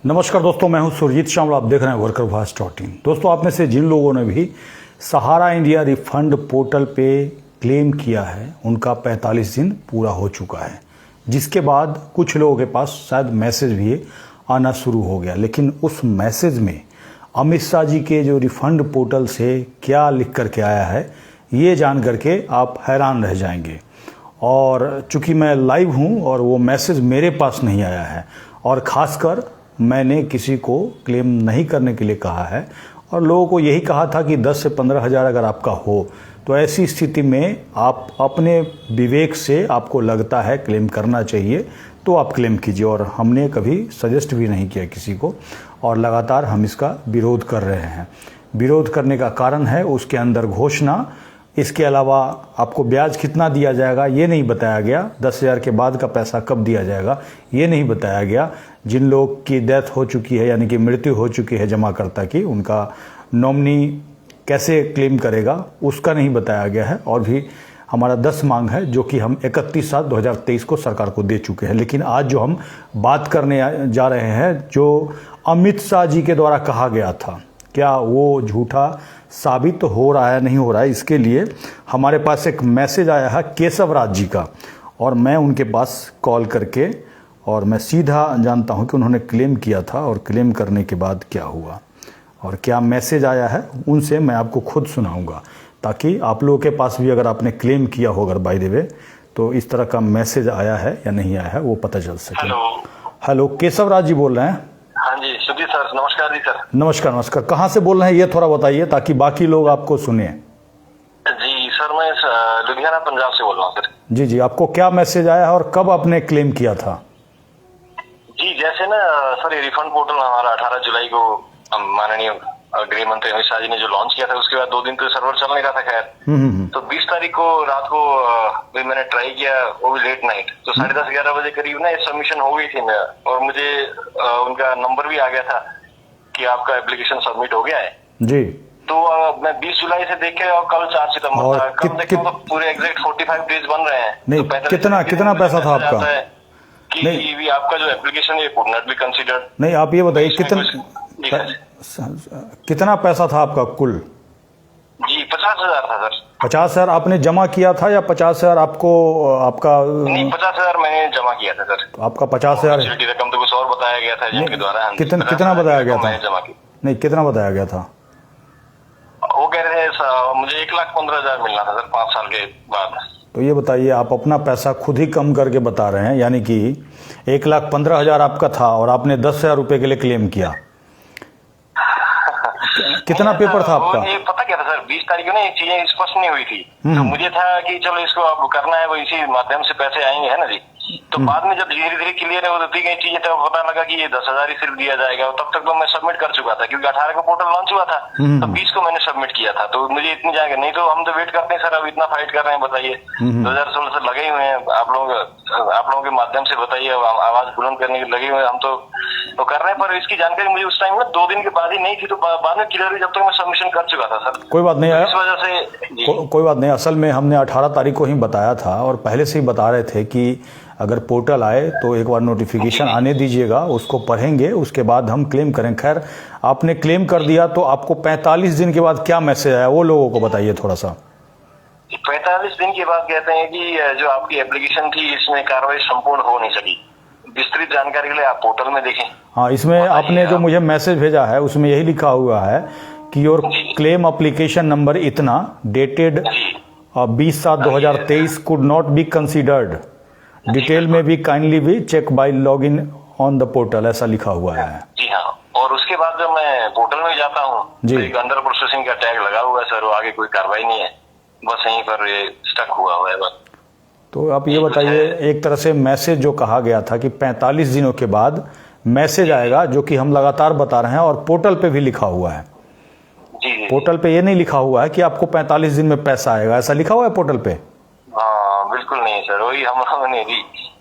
नमस्कार दोस्तों, मैं हूं सुरजीत श्यामल। आप देख रहे हैं workervoice.in। दोस्तों, आप में से जिन लोगों ने भी सहारा इंडिया रिफंड पोर्टल पे क्लेम किया है, उनका 45 दिन पूरा हो चुका है, जिसके बाद कुछ लोगों के पास शायद मैसेज भी आना शुरू हो गया। लेकिन उस मैसेज में अमित शाह जी के जो रिफंड पोर्टल से क्या लिख करके आया है, ये जान करके आप हैरान रह जाएंगे। और चूंकि मैं लाइव हूँ और वो मैसेज मेरे पास नहीं आया है, और ख़ासकर मैंने किसी को क्लेम नहीं करने के लिए कहा है, और लोगों को यही कहा था कि 10 से 15 हज़ार अगर आपका हो तो ऐसी स्थिति में आप अपने विवेक से आपको लगता है क्लेम करना चाहिए तो आप क्लेम कीजिए। और हमने कभी सजेस्ट भी नहीं किया किसी को, और लगातार हम इसका विरोध कर रहे हैं। विरोध करने का कारण है उसके अंदर घोषणा, इसके अलावा आपको ब्याज कितना दिया जाएगा ये नहीं बताया गया, 10,000 के बाद का पैसा कब दिया जाएगा ये नहीं बताया गया, जिन लोग की डेथ हो चुकी है यानी कि मृत्यु हो चुकी है जमाकर्ता की, उनका नॉमिनी कैसे क्लेम करेगा उसका नहीं बताया गया है। और भी हमारा 10 मांग है जो कि हम 31/7/2023 को सरकार को दे चुके हैं। लेकिन आज जो हम बात करने जा रहे हैं, जो अमित शाह जी के द्वारा कहा गया था, क्या वो झूठा साबित हो रहा है नहीं हो रहा है, इसके लिए हमारे पास एक मैसेज आया है केशव राज जी का, और मैं उनके पास कॉल करके और मैं सीधा जानता हूं कि उन्होंने क्लेम किया था और क्लेम करने के बाद क्या हुआ और क्या मैसेज आया है, उनसे मैं आपको खुद सुनाऊंगा, ताकि आप लोगों के पास भी अगर आपने क्लेम किया हो अगर बाय द वे, तो इस तरह का मैसेज आया है या नहीं आया है वो पता चल सके। हेलो, केशव राज जी बोल रहे हैं? हाँ जी, सुधीर सर, नमस्कार जी सर। नमस्कार नमस्कार। कहाँ से बोल रहे हैं ये थोड़ा बताइए ताकि बाकी लोग आपको सुने। जी सर, मैं लुधियाना पंजाब से बोल रहा हूँ सर। जी जी, आपको क्या मैसेज आया है और कब आपने क्लेम किया था? जी, जैसे ना सर, ये रिफंड पोर्टल हमारा 18 जुलाई को माननीय गृह मंत्री अमित शाह जी ने जो लॉन्च किया था, उसके बाद 2 दिन तो सर्वर चल नहीं रहा था। खैर, तो 20 तारीख को रात को भी मैंने ट्राई किया, वो भी लेट नाइट, तो 10:30-11 बजे करीब ना ये सबमिशन हो गई थी और मुझे उनका नंबर भी आ गया था कि आपका एप्लीकेशन सबमिट हो गया है जी। तो मैं 20 जुलाई से देखे और कल 4 सितंबर था, कम से कम तो पूरे एग्जैक्ट 45 डेज बन रहे हैं। नहीं, तो कितना पैसा था आपका? कि भी आपका जो एप्लीकेशन है कुड नॉट बी कंसीडर्ड। नहीं, आप ये बताइए कितना पैसा था आपका कुल? जी 50,000 था सर। 50,000 आपने जमा किया था या 50,000 आपको आपका? नहीं, 50,000 मैंने जमा किया था सर। तो आपका 50,000 रकम तो कुछ और बताया गया था जिनके द्वारा। कितना बताया गया था? मैंने जमा की। नहीं, कितना बताया गया था? वो कह रहे थे मुझे 1,15,000 मिलना था सर 5 साल के बाद। तो ये बताइए, आप अपना पैसा खुद ही कम करके बता रहे हैं, यानी कि 1,15,000 आपका था और आपने 10,000 रुपए के लिए क्लेम किया। कितना पेपर था आपका? ये पता क्या था सर, 20 तारीख को ना ये चीजें स्पष्ट नहीं हुई थी, तो मुझे था कि चलो इसको अब करना है, वो इसी माध्यम से पैसे आएंगे, है ना जी। तो बाद में जब धीरे धीरे क्लियर है होती गई चीजें, तब पता लगा कि ये 10,000 ही सिर्फ दिया जाएगा। तब तक तो मैं सबमिट कर चुका था, क्योंकि 18 को पोर्टल लॉन्च हुआ था, तो 20 को मैंने सबमिट किया था। तो मुझे इतनी जाएगा, नहीं तो हम तो वेट करते हैं सर, अब इतना फाइट कर रहे हैं, बताइए। 2016 से लगे हुए हैं, आप लोगों के माध्यम से बताइए, आवाज बुलंद करने के लगे हुए हैं हम तो कर रहे हैं। पर इसकी जानकारी मुझे उस टाइम ना 2 दिन के बाद ही नहीं थी, तो बाद में क्लियर हुई, जब तक मैं सबमिशन कर चुका था सर। कोई बात नहीं, इस वजह से कोई बात नहीं। असल में हमने 18 तारीख को ही बताया था, और पहले से ही बता रहे थे कि अगर पोर्टल आए तो एक बार नोटिफिकेशन आने दीजिएगा, उसको पढ़ेंगे, उसके बाद हम क्लेम करें। खैर, आपने क्लेम कर दिया, तो आपको 45 दिन के बाद क्या मैसेज आया वो लोगों को बताइए थोड़ा सा। 45 दिन के बाद कहते हैं कि जो आपकी एप्लीकेशन थी इसमें कार्रवाई संपूर्ण हो नहीं सकी। विस्तृत जानकारी के लिए आप पोर्टल में देखें। हाँ, इसमें आपने जो मुझे मैसेज भेजा है उसमें यही लिखा हुआ है कि योर क्लेम एप्लीकेशन नंबर इतना dated 20/7/2023 could not be considered, detail में भी काइंडली भी check by log in on the portal, ऐसा लिखा हुआ है। जी हाँ, और उसके बाद जब मैं पोर्टल में जाता हूँ तो एक अंडर प्रोसेसिंग का टैग लगा हुआ है सर, वो आगे कोई कार्रवाई नहीं है, बस यहीं पर ये स्टक हुआ है बस। तो आप ये बताइए, एक तरह से मैसेज जो कहा गया था कि 45 दिनों के बाद मैसेज आएगा, जो कि हम लगातार बता रहे हैं, और पोर्टल पे भी लिखा हुआ है। जी, पोर्टल पे ये नहीं लिखा हुआ है कि आपको 45 दिन में पैसा आएगा, ऐसा लिखा हुआ है पोर्टल पे? हाँ बिल्कुल नहीं सर, वही हम लोगों ने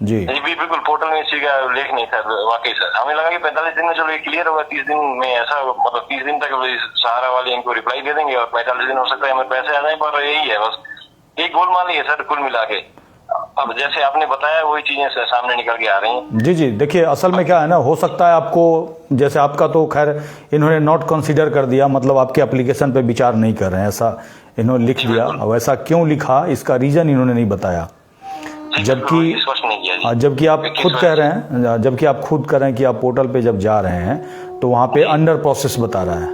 जी बिल्कुल पोर्टल में इसी का उल्लेख नहीं था। वाकई सर, हमें लगा कि 45 दिन में चलो ये क्लियर होगा, 30 दिन में ऐसा, मतलब 30 दिन तक सहारा वाले इनको रिप्लाई दे देंगे और 45 दिन हो सकता है हमें पैसे आ जाए, पर यही है बस, एक गोलमाल ही है सर कुल मिला के। अब जैसे आपने बताया वही चीजें सामने निकल के आ रही हैं। जी जी, देखिए असल में क्या है ना, हो सकता है आपको, जैसे आपका तो खैर इन्होंने नॉट कंसीडर कर दिया, मतलब आपके एप्लीकेशन पे विचार नहीं कर रहे हैं, ऐसा इन्होंने लिख दिया। अब ऐसा क्यों लिखा, इसका रीजन इन्होंने नहीं बताया, जबकि स्पष्ट नहीं किया जी। जबकि आप खुद कह रहे हैं, जबकि आप खुद कह रहे हैं कि आप पोर्टल पे जब जा रहे हैं तो वहां पे अंडर प्रोसेस बता रहा है।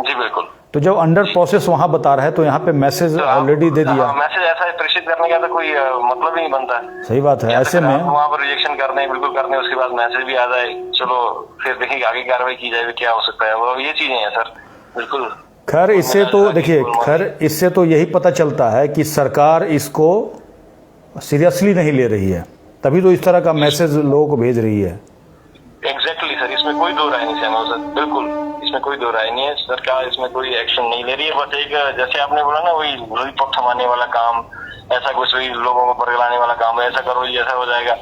जी बिल्कुल। तो जब अंडर प्रोसेस वहां बता रहा है तो यहाँ पे मैसेज ऑलरेडी दे दिया। मैसेज ऐसा प्रेषित करने का तो कोई मतलब ही नहीं बनता है। सही बात है। ऐसे में वहाँ पर रिजेक्शन करने हैं, बिल्कुल करने, उसके बाद मैसेज भी आ जाए, चलो फिर देखेंगे आगे कार्रवाई की जाए, क्या हो सकता है, वो ये चीजें हैं सर। बिल्कुल। खैर इससे तो देखिए, खैर इससे तो यही पता चलता है कि सरकार इसको सीरियसली नहीं ले रही है, तभी तो इस तरह का मैसेज लोगों को भेज रही है। एग्जैक्टली सर, इसमें कोई दो राय नहीं सहमत सर, बिल्कुल इसमें कोई दो राय नहीं है। सरकार इसमें कोई एक्शन नहीं ले रही है, बस एक जैसे आपने बोला ना, वही रिपोर्ट थमाने वाला काम, ऐसा कुछ वही लोगों को परगलाने वाला काम, ऐसा करो ये ऐसा हो जाएगा,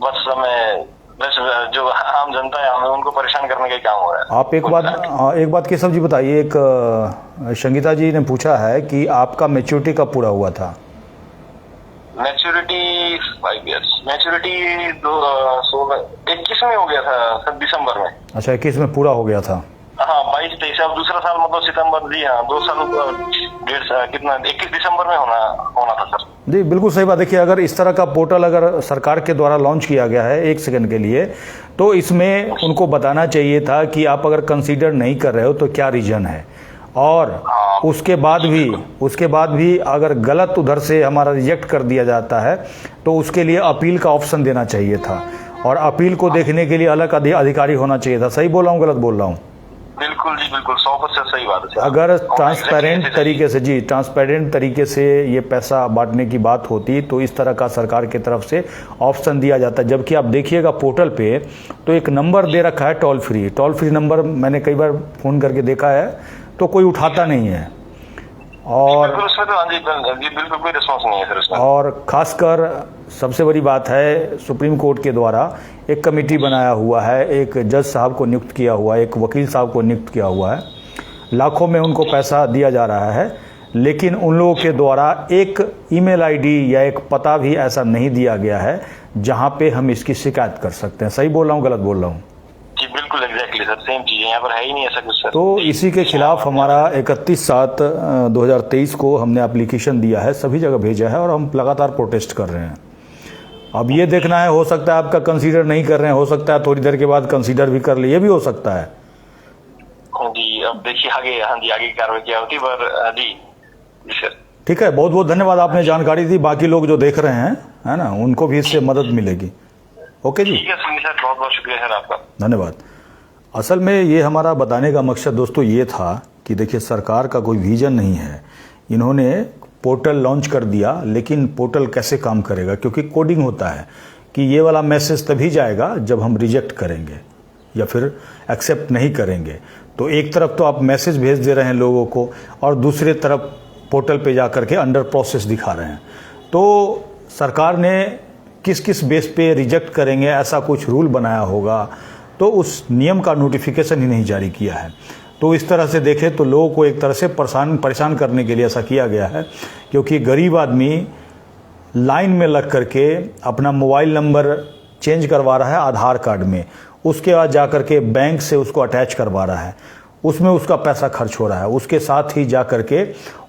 बस हमें बस जो आम जनता है हमें उनको परेशान करने का ही काम हो रहा है। आप एक बात केशव जी बताइए, एक संगीता जी ने पूछा है कि आपका मैच्योरिटी कब पूरा हुआ था? मैच्योरिटी 5 years, मैच्योरिटी 21 में हो गया था सर, दिसंबर में। अच्छा, 21 में पूरा हो गया था। हाँ 22-23, अब दूसरा साल मतलब सितंबर, जी हाँ 2 साल, 1.5 साल, कितना 21 दिसंबर में होना था सर। जी बिल्कुल सही बात। देखिए अगर इस तरह का पोर्टल अगर सरकार के द्वारा लॉन्च किया गया है 1 सेकंड के लिए, तो इसमें उनको बताना चाहिए था कि आप अगर कंसीडर नहीं कर रहे हो तो क्या रीजन है, और उसके बाद भी अगर गलत उधर से हमारा रिजेक्ट कर दिया जाता है तो उसके लिए अपील का ऑप्शन देना चाहिए था, और अपील को देखने के लिए अलग अधिकारी होना चाहिए था। सही बोल रहा हूँ, गलत बोल रहा हूँ? बिल्कुल जी बिल्कुल, 100% सही बात है। अगर ट्रांसपेरेंट तरीके से, जी ट्रांसपेरेंट तरीके से ये पैसा बांटने की बात होती तो इस तरह का सरकार की तरफ से ऑप्शन दिया जाता। जबकि आप देखिएगा पोर्टल पे तो एक नंबर दे रखा है टोल फ्री नंबर, मैंने कई बार फोन करके देखा है तो कोई उठाता नहीं है, और उसमें तो बिल्कुल कोई रिस्पॉन्स नहीं है सर उसमें। और खासकर सबसे बड़ी बात है, सुप्रीम कोर्ट के द्वारा एक कमेटी बनाया हुआ है, एक जज साहब को नियुक्त किया हुआ है, एक वकील साहब को नियुक्त किया हुआ है, लाखों में उनको पैसा दिया जा रहा है, लेकिन उन लोगों के द्वारा एक ईमेल आईडी या एक पता भी ऐसा नहीं दिया गया है जहां पे हम इसकी शिकायत कर सकते हैं। सही बोल रहा हूँ, गलत बोल रहा हूँ? जी बिल्कुल एग्जैक्टली सर, सेम चीज है, यहाँ पर है ही नहीं ऐसा कुछ सर। तो इसी के खिलाफ हमारा 31/7/2023 को हमने एप्लीकेशन दिया है, सभी जगह भेजा है, और हम लगातार प्रोटेस्ट कर रहे हैं। अब ये देखना है, हो सकता है आपका कंसीडर नहीं कर रहे हैं, हो सकता है थोड़ी देर के बाद कंसीडर भी कर ले, ये भी हो सकता है। जी अब देखिए आगे, हाँ जी आगे की कार्रवाई क्या होती है, पर जी सर ठीक है, बहुत बहुत धन्यवाद, आपने जानकारी दी। बाकी लोग जो देख रहे हैं, है ना, उनको भी इससे मदद मिलेगी। ओके जी, ठीक है सर, बहुत बहुत शुक्रिया सर आपका, धन्यवाद। असल में ये हमारा बताने का मकसद दोस्तों ये था कि देखिए सरकार का कोई विजन नहीं है। इन्होंने पोर्टल लॉन्च कर दिया, लेकिन पोर्टल कैसे काम करेगा, क्योंकि कोडिंग होता है कि ये वाला मैसेज तभी जाएगा जब हम रिजेक्ट करेंगे या फिर एक्सेप्ट नहीं करेंगे। तो एक तरफ तो आप मैसेज भेज दे रहे हैं लोगों को, और दूसरे तरफ पोर्टल पे जा करके अंडर प्रोसेस दिखा रहे हैं। तो सरकार ने किस किस बेस पे रिजेक्ट करेंगे ऐसा कुछ रूल बनाया होगा, तो उस नियम का नोटिफिकेशन ही नहीं जारी किया है। तो इस तरह से देखें तो लोगों को एक तरह से परेशान करने के लिए ऐसा किया गया है, क्योंकि गरीब आदमी लाइन में लग करके अपना मोबाइल नंबर चेंज करवा रहा है आधार कार्ड में, उसके बाद जा करके बैंक से उसको अटैच करवा रहा है, उसमें उसका पैसा खर्च हो रहा है। उसके साथ ही जा करके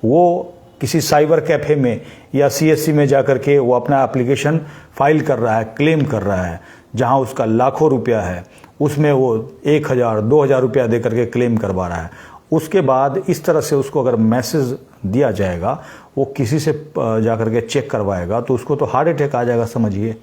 वो किसी साइबर कैफ़े में या सीएससी में जा करके वो अपना एप्लीकेशन फाइल कर रहा है, क्लेम कर रहा है, जहां उसका लाखों रुपया है, उसमें वो 1,000-2,000 रुपया दे करके क्लेम करवा रहा है। उसके बाद इस तरह से उसको अगर मैसेज दिया जाएगा, वो किसी से जा करके चेक करवाएगा, तो उसको तो हार्ट अटैक आ जाएगा, समझिए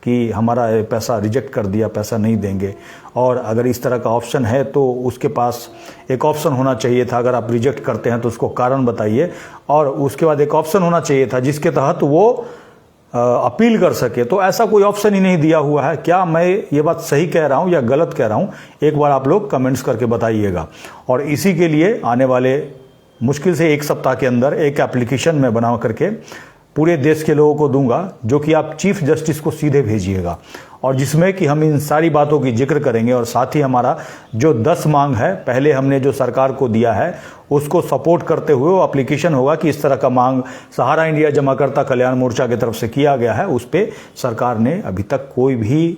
कि हमारा पैसा रिजेक्ट कर दिया, पैसा नहीं देंगे। और अगर इस तरह का ऑप्शन है तो उसके पास एक ऑप्शन होना चाहिए था, अगर आप रिजेक्ट करते हैं तो उसको कारण बताइए, और उसके बाद एक ऑप्शन होना चाहिए था जिसके तहत वो अपील कर सके। तो ऐसा कोई ऑप्शन ही नहीं दिया हुआ है। क्या मैं ये बात सही कह रहा हूँ या गलत कह रहा हूँ, एक बार आप लोग कमेंट्स करके बताइएगा। और इसी के लिए आने वाले मुश्किल से 1 सप्ताह के अंदर एक एप्लीकेशन में बना करके पूरे देश के लोगों को दूंगा, जो कि आप चीफ जस्टिस को सीधे भेजिएगा, और जिसमें कि हम इन सारी बातों की जिक्र करेंगे। और साथ ही हमारा जो 10 मांग है, पहले हमने जो सरकार को दिया है उसको सपोर्ट करते हुए वो एप्लीकेशन होगा कि इस तरह का मांग सहारा इंडिया जमाकर्ता कल्याण मोर्चा की तरफ से किया गया है, उस पर सरकार ने अभी तक कोई भी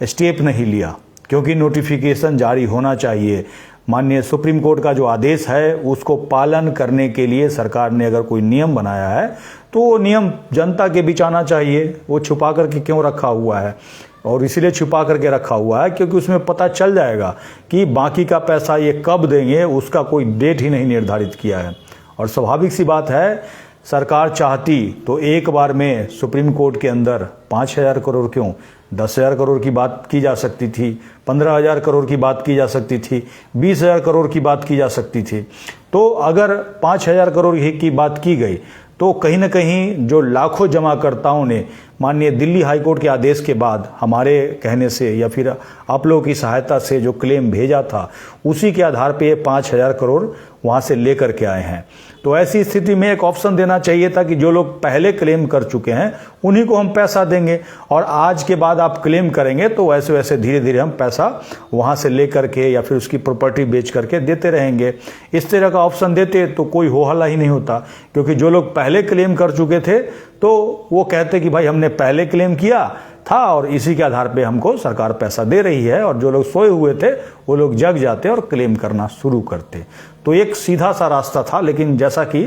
स्टेप नहीं लिया, क्योंकि नोटिफिकेशन जारी होना चाहिए। माननीय सुप्रीम कोर्ट का जो आदेश है उसको पालन करने के लिए सरकार ने अगर कोई नियम बनाया है तो वो नियम जनता के बीच आना चाहिए। वो छुपा करके क्यों रखा हुआ है? और इसीलिए छुपा करके रखा हुआ है क्योंकि उसमें पता चल जाएगा कि बाकी का पैसा ये कब देंगे, उसका कोई डेट ही नहीं निर्धारित किया है। और स्वाभाविक सी बात है, सरकार चाहती तो एक बार में सुप्रीम कोर्ट के अंदर 5,000 करोड़ क्यों, 10,000 करोड़ की बात की जा सकती थी, 15,000 करोड़ की बात की जा सकती थी, 20,000 करोड़ की बात की जा सकती थी। तो अगर 5,000 करोड़ की बात की गई तो कहीं ना कहीं जो लाखों जमाकर्ताओं ने माननीय दिल्ली हाईकोर्ट के आदेश के बाद हमारे कहने से या फिर आप लोगों की सहायता से जो क्लेम भेजा था, उसी के आधार पे 5,000 करोड़ वहां से लेकर के आए हैं। तो ऐसी स्थिति में एक ऑप्शन देना चाहिए था कि जो लोग पहले क्लेम कर चुके हैं उन्हीं को हम पैसा देंगे, और आज के बाद आप क्लेम करेंगे तो वैसे वैसे धीरे धीरे हम पैसा वहां से लेकर के या फिर उसकी प्रॉपर्टी बेच करके देते रहेंगे। इस तरह का ऑप्शन देते तो कोई हो हल्ला ही नहीं होता, क्योंकि जो लोग पहले क्लेम कर चुके थे तो वो कहते कि भाई हमने पहले क्लेम किया था और इसी के आधार पे हमको सरकार पैसा दे रही है, और जो लोग सोए हुए थे वो लोग जग जाते और क्लेम करना शुरू करते। तो एक सीधा सा रास्ता था। लेकिन जैसा कि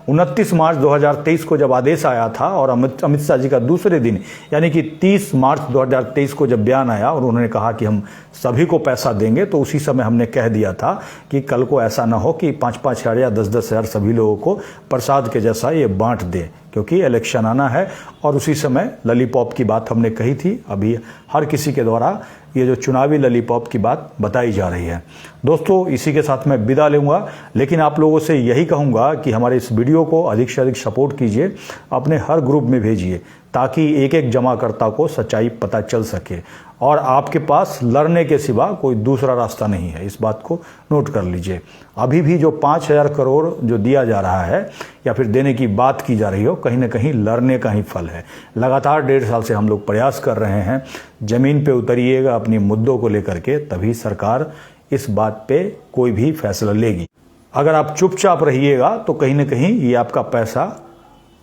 29 मार्च 2023 को जब आदेश आया था और अमित शाह जी का दूसरे दिन यानी कि 30 मार्च 2023 को जब बयान आया और उन्होंने कहा कि हम सभी को पैसा देंगे, तो उसी समय हमने कह दिया था कि कल को ऐसा ना हो कि 5-5 हज़ार या 10-10 हज़ार सभी लोगों को प्रसाद के जैसा ये बांट दे, क्योंकि इलेक्शन आना है। और उसी समय लॉलीपॉप की बात हमने कही थी। अभी हर किसी के द्वारा ये जो चुनावी लॉलीपॉप की बात बताई जा रही है। दोस्तों, इसी के साथ मैं विदा लूँगा, लेकिन आप लोगों से यही कहूँगा कि हमारे इस वीडियो को अधिक से अधिक सपोर्ट कीजिए, अपने हर ग्रुप में भेजिए, ताकि एक एक जमाकर्ता को सच्चाई पता चल सके। और आपके पास लड़ने के सिवा कोई दूसरा रास्ता नहीं है, इस बात को नोट कर लीजिए। अभी भी जो 5,000 करोड़ जो दिया जा रहा है या फिर देने की बात की जा रही हो, कहीं ना कहीं लड़ने का ही फल है। लगातार 1.5 साल से हम लोग प्रयास कर रहे हैं, जमीन पे उतरिएगा अपनी मुद्दों को लेकर के, तभी सरकार इस बात पे कोई भी फैसला लेगी। अगर आप चुपचाप रहिएगा तो कहीं ना कहीं ये आपका पैसा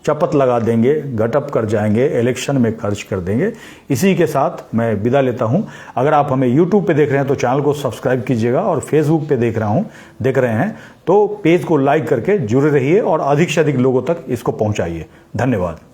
चपत लगा देंगे, गटअप कर जाएंगे, इलेक्शन में खर्च कर देंगे। इसी के साथ मैं विदा लेता हूं। अगर आप हमें YouTube पे देख रहे हैं तो चैनल को सब्सक्राइब कीजिएगा, और Facebook पे देख रहे हैं तो पेज को लाइक करके जुड़े रहिए और अधिक से अधिक लोगों तक इसको पहुंचाइए। धन्यवाद।